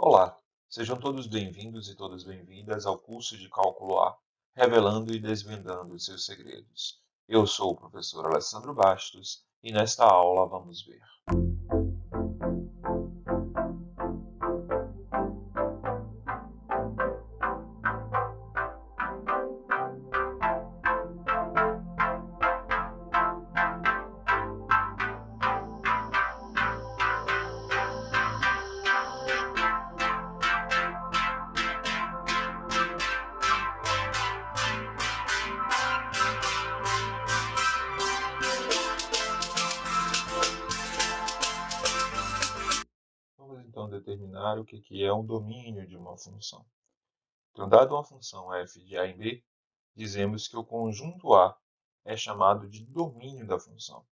Olá, sejam todos bem-vindos e todas bem-vindas ao curso de Cálculo A, revelando e desvendando os seus segredos. Eu sou o professor Alessandro Bastos e nesta aula vamos ver. Vamos então determinar o que é um domínio de uma função. Então, dado uma função f de a em b, dizemos que o conjunto A é chamado de domínio da função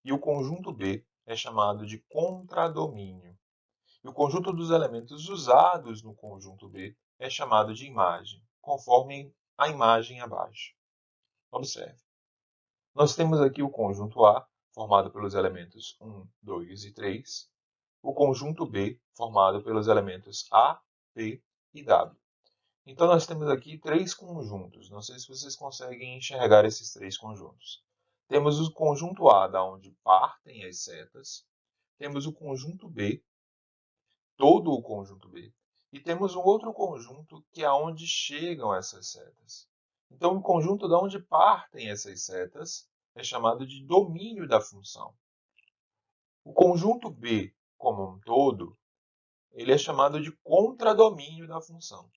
e o conjunto B é chamado de contradomínio. E o conjunto dos elementos usados no conjunto B é chamado de imagem, conforme a imagem abaixo. Observe. Nós temos aqui o conjunto A, formado pelos elementos 1, 2 e 3. O conjunto B, formado pelos elementos A, P e W. Então, nós temos aqui três conjuntos. Não sei se vocês conseguem enxergar esses três conjuntos. Temos o conjunto A, da onde partem as setas. Temos o conjunto B, todo o conjunto B. E temos um outro conjunto que é onde chegam essas setas. Então, o conjunto de onde partem essas setas é chamado de domínio da função. O conjunto B, como um todo, ele é chamado de contradomínio da função.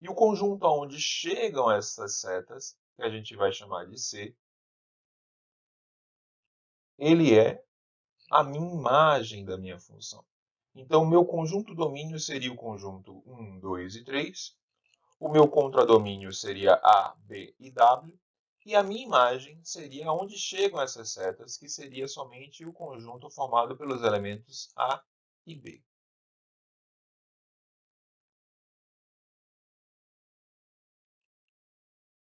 E o conjunto aonde chegam essas setas, que a gente vai chamar de C, ele é a minha imagem da minha função. Então, o meu conjunto domínio seria o conjunto 1, 2 e 3. O meu contradomínio seria A, B e W. E a minha imagem seria onde chegam essas setas, que seria somente o conjunto formado pelos elementos A e B.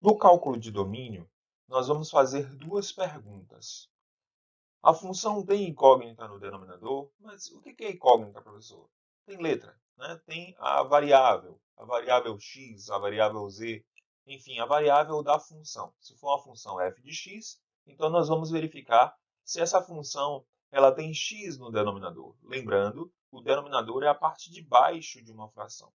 No cálculo de domínio, nós vamos fazer duas perguntas. A função tem incógnita no denominador, mas o que é incógnita, professor? Tem letra, né? Tem a variável x, a variável z, enfim, a variável da função. Se for uma função f de x, então nós vamos verificar se essa função ela tem x no denominador. Lembrando, o denominador é a parte de baixo de uma fração.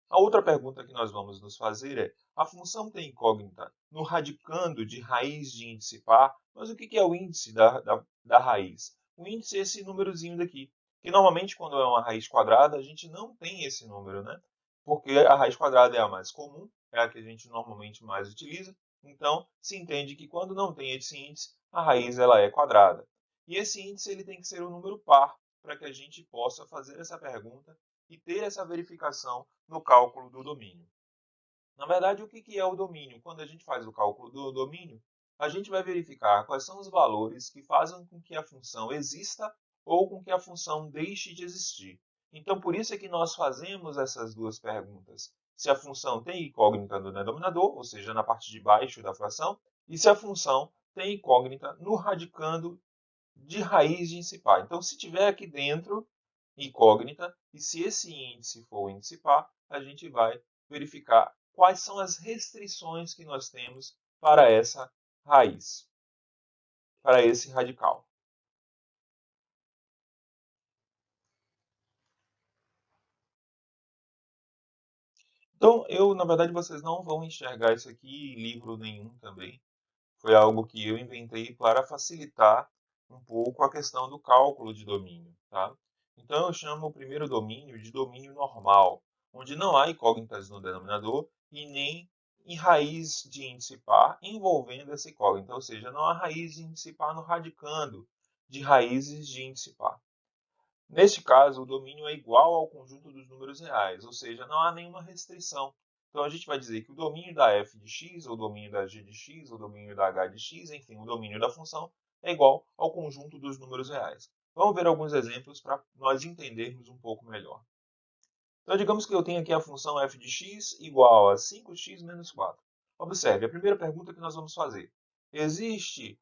A outra pergunta que nós vamos nos fazer é: a função tem incógnita no radicando de raiz de índice par, mas o que é o índice da raiz? O índice é esse númerozinho daqui, que normalmente quando é uma raiz quadrada a gente não tem esse número, né? Porque a raiz quadrada é a mais comum, é a que a gente normalmente mais utiliza, então se entende que quando não tem esse índice, a raiz ela é quadrada. E esse índice ele tem que ser um número par, para que a gente possa fazer essa pergunta e ter essa verificação no cálculo do domínio. Na verdade, o que é o domínio? Quando a gente faz o cálculo do domínio, a gente vai verificar quais são os valores que fazem com que a função exista ou com que a função deixe de existir. Então, por isso é que nós fazemos essas duas perguntas. Se a função tem incógnita no denominador, ou seja, na parte de baixo da fração, e se a função tem incógnita no radicando de raiz de índice par. Então, se tiver aqui dentro incógnita, e se esse índice for o índice par, a gente vai verificar quais são as restrições que nós temos para essa raiz, para esse radical. Então, na verdade, vocês não vão enxergar isso aqui em livro nenhum também. Foi algo que eu inventei para facilitar um pouco a questão do cálculo de domínio, tá? Então, eu chamo o primeiro domínio de domínio normal, onde não há incógnitas no denominador e nem em raiz de índice par envolvendo essa incógnita, ou seja, não há raiz de índice par no radicando de raízes de índice par. Neste caso, o domínio é igual ao conjunto dos números reais, ou seja, não há nenhuma restrição. Então, a gente vai dizer que o domínio da f de x, ou o domínio da g de x, ou o domínio da h de x, enfim, o domínio da função é igual ao conjunto dos números reais. Vamos ver alguns exemplos para nós entendermos um pouco melhor. Então, digamos que eu tenho aqui a função f de x igual a 5x menos 4. Observe, a primeira pergunta que nós vamos fazer. Existe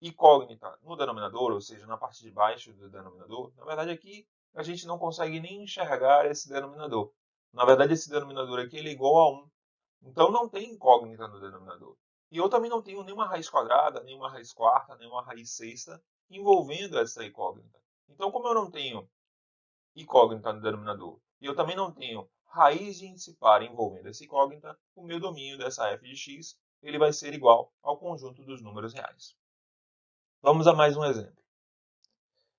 incógnita no denominador, ou seja, na parte de baixo do denominador? Na verdade, aqui a gente não consegue nem enxergar esse denominador. Na verdade, esse denominador aqui ele é igual a 1. Então, não tem incógnita no denominador. E eu também não tenho nenhuma raiz quadrada, nenhuma raiz quarta, nenhuma raiz sexta envolvendo essa incógnita. Então, como eu não tenho incógnita no denominador e eu também não tenho raiz de índice par envolvendo essa incógnita, o meu domínio dessa f de x ele vai ser igual ao conjunto dos números reais. Vamos a mais um exemplo.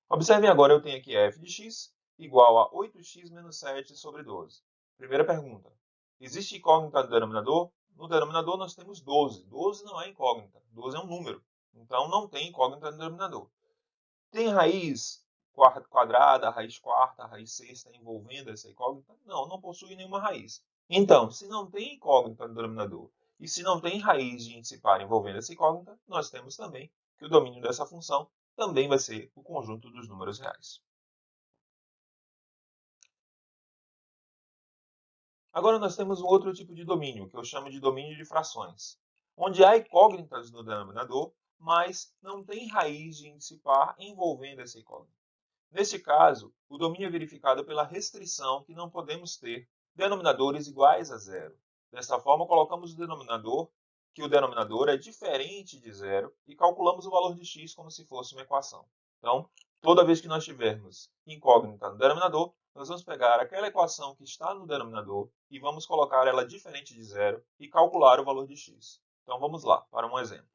Observem agora, eu tenho aqui f de x igual a 8x menos 7 sobre 12. Primeira pergunta. Existe incógnita no denominador? No denominador nós temos 12. 12 não é incógnita. 12 é um número. Então não tem incógnita no denominador. Tem raiz quadrada, raiz quarta, raiz sexta envolvendo essa incógnita? Não, não possui nenhuma raiz. Então, se não tem incógnita no denominador e se não tem raiz de índice par envolvendo essa incógnita, nós temos também que o domínio dessa função também vai ser o conjunto dos números reais. Agora nós temos um outro tipo de domínio, que eu chamo de domínio de frações, onde há incógnitas no denominador, mas não tem raiz de índice par envolvendo essa incógnita. Neste caso, o domínio é verificado pela restrição que não podemos ter denominadores iguais a zero. Desta forma, colocamos que o denominador é diferente de zero e calculamos o valor de x como se fosse uma equação. Então, toda vez que nós tivermos incógnita no denominador, nós vamos pegar aquela equação que está no denominador e vamos colocar ela diferente de zero e calcular o valor de x. Então, vamos lá, para um exemplo.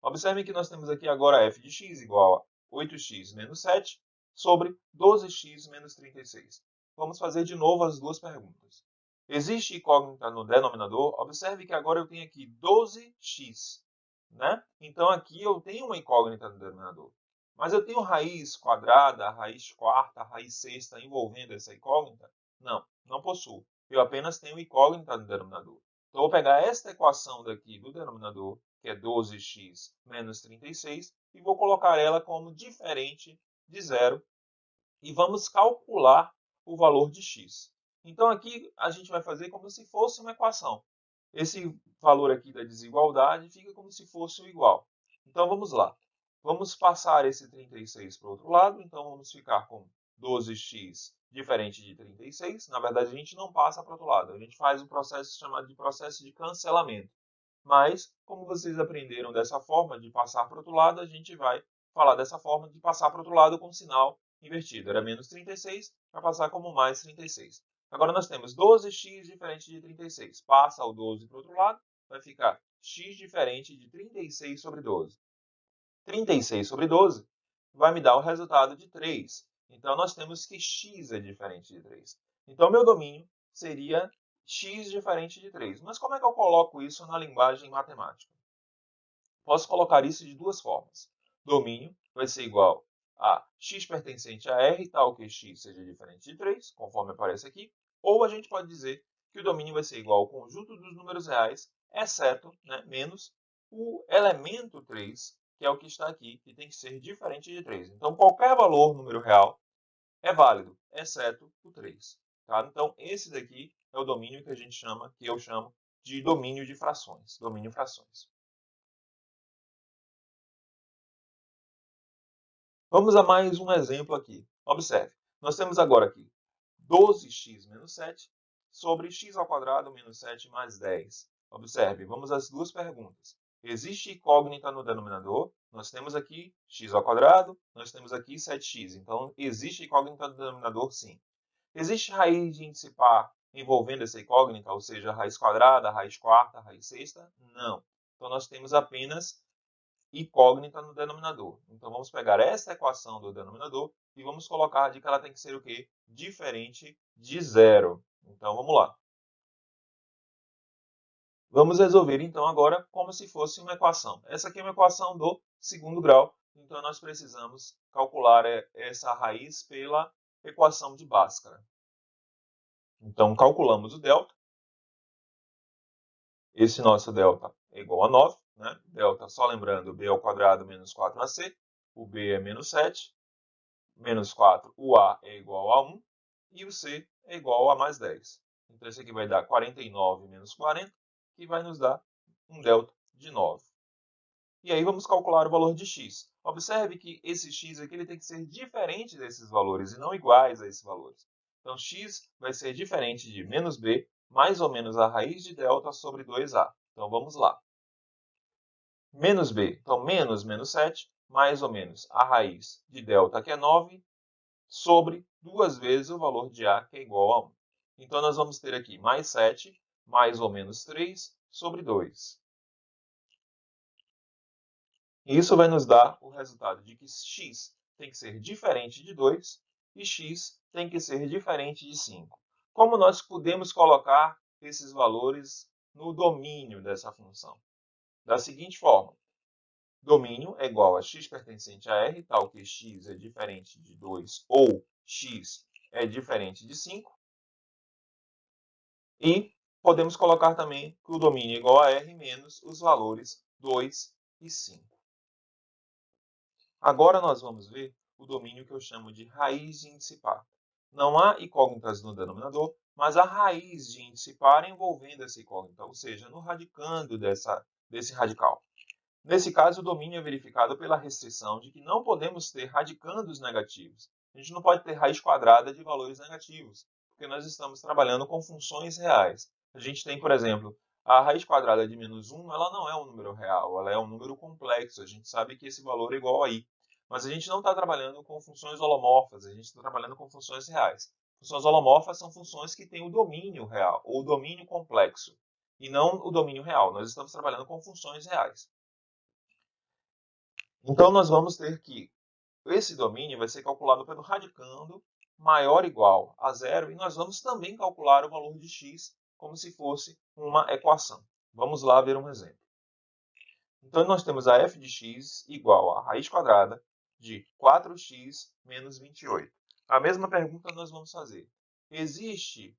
Observem que nós temos aqui agora f de x igual a 8x menos 7 sobre 12x menos 36. Vamos fazer de novo as duas perguntas. Existe incógnita no denominador? Observe que agora eu tenho aqui 12x. Né? Então aqui eu tenho uma incógnita no denominador. Mas eu tenho raiz quadrada, raiz quarta, raiz sexta envolvendo essa incógnita? Não, não possuo. Eu apenas tenho incógnita no denominador. Então, eu vou pegar esta equação daqui do denominador, que é 12x menos 36, e vou colocar ela como diferente de zero. E vamos calcular o valor de x. Então, aqui a gente vai fazer como se fosse uma equação. Esse valor aqui da desigualdade fica como se fosse o igual. Então, vamos lá. Vamos passar esse 36 para o outro lado. Então, vamos ficar com 12x diferente de 36. Na verdade, a gente não passa para o outro lado. A gente faz um processo chamado de processo de cancelamento. Mas, como vocês aprenderam dessa forma de passar para o outro lado, a gente vai falar dessa forma de passar para o outro lado com sinal invertido. Era menos 36, vai passar como mais 36. Agora nós temos 12x diferente de 36. Passa o 12 para o outro lado, vai ficar x diferente de 36 sobre 12. 36 sobre 12 vai me dar o resultado de 3. Então, nós temos que x é diferente de 3. Então, meu domínio seria x diferente de 3. Mas como é que eu coloco isso na linguagem matemática? Posso colocar isso de duas formas. Domínio vai ser igual a x pertencente a R, tal que x seja diferente de 3, conforme aparece aqui. Ou a gente pode dizer que o domínio vai ser igual ao conjunto dos números reais, exceto, menos, o elemento 3, que é o que está aqui, que tem que ser diferente de 3. Então, qualquer valor número real é válido, exceto o 3. Tá? Então, esse daqui é o domínio que a gente chama, que eu chamo de domínio de frações. Domínio frações. Vamos a mais um exemplo aqui. Observe, nós temos agora aqui 12x menos 7 sobre x ao quadrado menos 7 mais 10. Observe, vamos às duas perguntas. Existe incógnita no denominador? Nós temos aqui x ao quadrado, nós temos aqui 7x. Então, existe incógnita no denominador, sim. Existe raiz de índice par envolvendo essa incógnita, ou seja, raiz quadrada, raiz quarta, raiz sexta? Não. Então, nós temos apenas incógnita no denominador. Então, vamos pegar essa equação do denominador e vamos colocar de que ela tem que ser o quê? Diferente de zero. Então, vamos lá. Vamos resolver, então, agora como se fosse uma equação. Essa aqui é uma equação do segundo grau, então nós precisamos calcular essa raiz pela equação de Bhaskara. Então, calculamos o delta. Esse nosso delta é igual a 9. Né? Delta, só lembrando, b ao quadrado menos 4ac. O b é menos 7. Menos 4, o A é igual a 1 e o C é igual a mais 10. Então, isso aqui vai dar 49 menos 40, que vai nos dar um delta de 9. E aí vamos calcular o valor de x. Observe que esse x aqui ele tem que ser diferente desses valores e não iguais a esses valores. Então, x vai ser diferente de menos b mais ou menos a raiz de delta sobre 2a. Então, vamos lá. Menos b, então menos 7, mais ou menos a raiz de delta, que é 9, sobre 2 vezes o valor de a, que é igual a 1. Então, nós vamos ter aqui mais 7, mais ou menos 3, sobre 2. E isso vai nos dar o resultado de que x tem que ser diferente de 2 e x tem que ser diferente de 5. Como nós podemos colocar esses valores no domínio dessa função? Da seguinte forma. Domínio é igual a x pertencente a R, tal que x é diferente de 2 ou x é diferente de 5. E podemos colocar também que o domínio é igual a R menos os valores 2 e 5. Agora nós vamos ver o domínio que eu chamo de raiz de índice par. Não há incógnitas no denominador, mas a raiz de índice par envolvendo essa incógnita, ou seja, no radicando desse radical. Nesse caso, o domínio é verificado pela restrição de que não podemos ter radicandos negativos. A gente não pode ter raiz quadrada de valores negativos, porque nós estamos trabalhando com funções reais. A gente tem, por exemplo, a raiz quadrada de menos 1, ela não é um número real, ela é um número complexo. A gente sabe que esse valor é igual a i. Mas a gente não está trabalhando com funções holomorfas, a gente está trabalhando com funções reais. Funções holomorfas são funções que têm o domínio real, ou o domínio complexo, e não o domínio real. Nós estamos trabalhando com funções reais. Então, nós vamos ter que esse domínio vai ser calculado pelo radicando maior ou igual a zero, e nós vamos também calcular o valor de x como se fosse uma equação. Vamos lá ver um exemplo. Então, nós temos a f de x igual a raiz quadrada de 4x menos 28. A mesma pergunta nós vamos fazer. Existe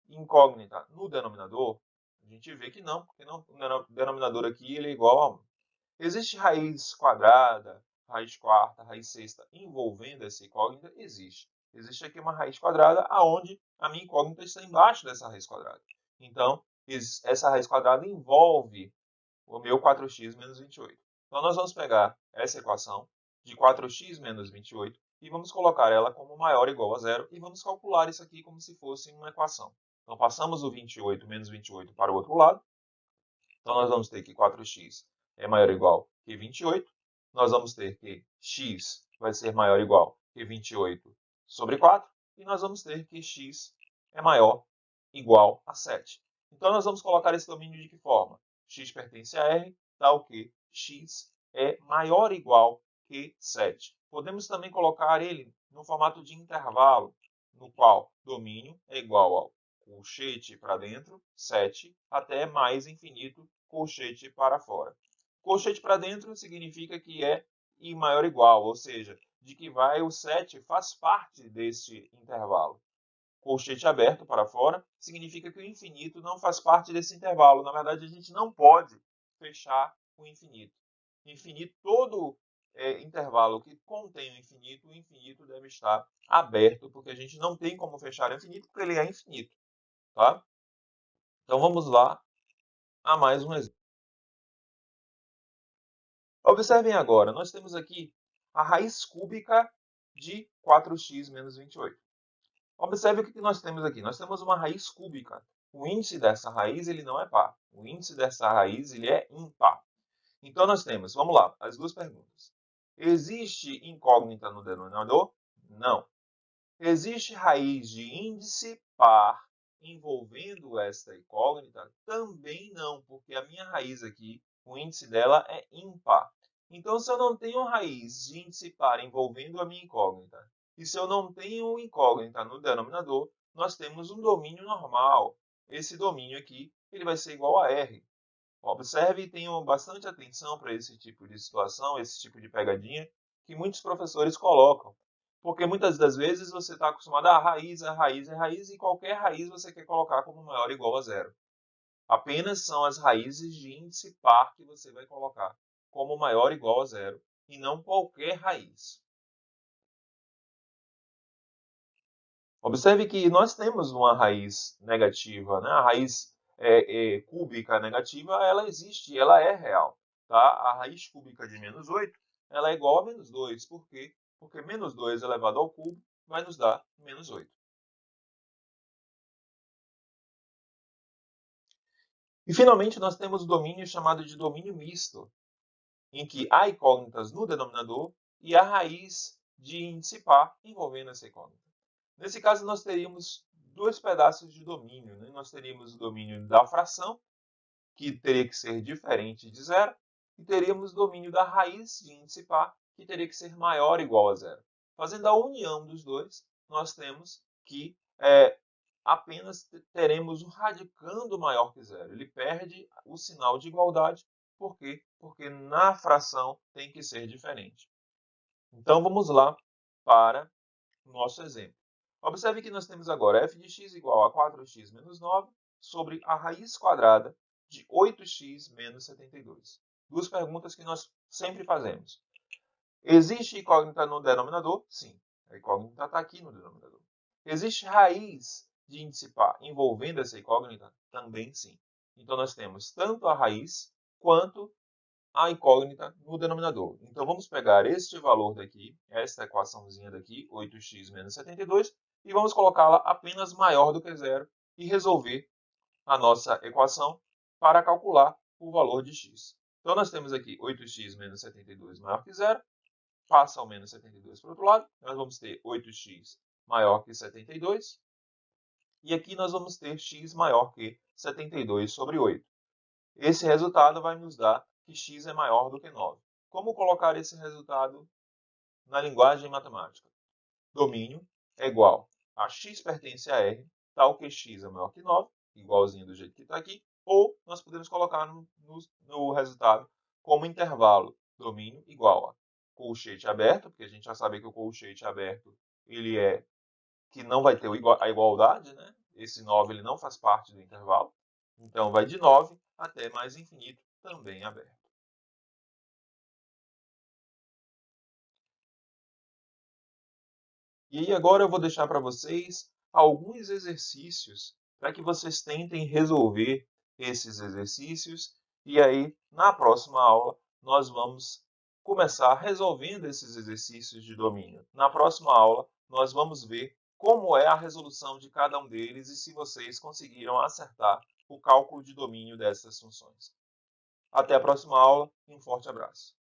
incógnita no denominador? A gente vê que não, porque o denominador aqui ele é igual a 1. Existe raiz quadrada, raiz quarta, raiz sexta envolvendo essa incógnita? Existe. Existe aqui uma raiz quadrada aonde a minha incógnita está embaixo dessa raiz quadrada. Então, essa raiz quadrada envolve o meu 4x menos 28. Então, nós vamos pegar essa equação de 4x menos 28 e vamos colocar ela como maior ou igual a zero e vamos calcular isso aqui como se fosse uma equação. Então, passamos o 28 menos 28 para o outro lado. Então, nós vamos ter que 4x é maior ou igual que 28. Nós vamos ter que x vai ser maior ou igual que 28 sobre 4. E nós vamos ter que x é maior ou igual a 7. Então, nós vamos colocar esse domínio de que forma? X pertence a R, tal que x é maior ou igual que 7. Podemos também colocar ele no formato de intervalo, no qual domínio é igual ao colchete para dentro, 7, até mais infinito, colchete para fora. Colchete para dentro significa que é i maior ou igual, ou seja, de que vai o 7 faz parte desse intervalo. Colchete aberto para fora significa que o infinito não faz parte desse intervalo. Na verdade, a gente não pode fechar o infinito. Infinito, todo intervalo que contém o infinito deve estar aberto, porque a gente não tem como fechar o infinito, porque ele é infinito. Tá? Então, vamos lá a mais um exemplo. Observem agora, nós temos aqui a raiz cúbica de 4x menos 28. Observe o que nós temos aqui. Nós temos uma raiz cúbica. O índice dessa raiz ele não é par. O índice dessa raiz ele é impar. Então, nós temos, vamos lá, as duas perguntas. Existe incógnita no denominador? Não. Existe raiz de índice par envolvendo esta incógnita? Também não, porque a minha raiz aqui, o índice dela é ímpar. Então, se eu não tenho raiz de índice par envolvendo a minha incógnita, e se eu não tenho incógnita no denominador, nós temos um domínio normal. Esse domínio aqui ele vai ser igual a R. Observe e tenham bastante atenção para esse tipo de situação, esse tipo de pegadinha que muitos professores colocam. Porque muitas das vezes você está acostumado a raiz, e qualquer raiz você quer colocar como maior ou igual a zero. Apenas são as raízes de índice par que você vai colocar como maior ou igual a zero, e não qualquer raiz. Observe que nós temos uma raiz negativa, né? A raiz cúbica negativa, ela existe, ela é real. Tá? A raiz cúbica de menos 8 ela é igual a menos 2. Por quê? Porque menos 2 elevado ao cubo vai nos dar menos 8. E, finalmente, nós temos o domínio chamado de domínio misto, em que há incógnitas no denominador e a raiz de índice par envolvendo essa incógnita. Nesse caso, nós teríamos dois pedaços de domínio. Né? Nós teríamos o domínio da fração, que teria que ser diferente de zero, e teríamos o domínio da raiz de índice par, que teria que ser maior ou igual a zero. Fazendo a união dos dois, nós temos que apenas teremos um radicando maior que zero. Ele perde o sinal de igualdade. Por quê? Porque na fração tem que ser diferente. Então, vamos lá para o nosso exemplo. Observe que nós temos agora f de x igual a 4x menos 9 sobre a raiz quadrada de 8x menos 72. Duas perguntas que nós sempre fazemos. Existe incógnita no denominador? Sim. A incógnita está aqui no denominador. Existe raiz de índice par envolvendo essa incógnita? Também sim. Então, nós temos tanto a raiz quanto a incógnita no denominador. Então, vamos pegar este valor daqui, esta equaçãozinha daqui, 8x menos 72, e vamos colocá-la apenas maior do que zero e resolver a nossa equação para calcular o valor de x. Então, nós temos aqui 8x menos 72 maior que zero, passa ao menos 72 para o outro lado, nós vamos ter 8x maior que 72, e aqui nós vamos ter x maior que 72 sobre 8. Esse resultado vai nos dar que x é maior do que 9. Como colocar esse resultado na linguagem matemática? Domínio é igual a x pertence a R, tal que x é maior que 9, igualzinho do jeito que está aqui, ou nós podemos colocar no resultado como intervalo, domínio igual a colchete aberto, porque a gente já sabe que o colchete aberto ele é que não vai ter a igualdade, né? Esse 9 ele não faz parte do intervalo, então vai de 9 até mais infinito, também aberto. E agora eu vou deixar para vocês alguns exercícios para que vocês tentem resolver esses exercícios. E aí, na próxima aula, nós vamos começar resolvendo esses exercícios de domínio. Na próxima aula, nós vamos ver como é a resolução de cada um deles e se vocês conseguiram acertar o cálculo de domínio dessas funções. Até a próxima aula e um forte abraço.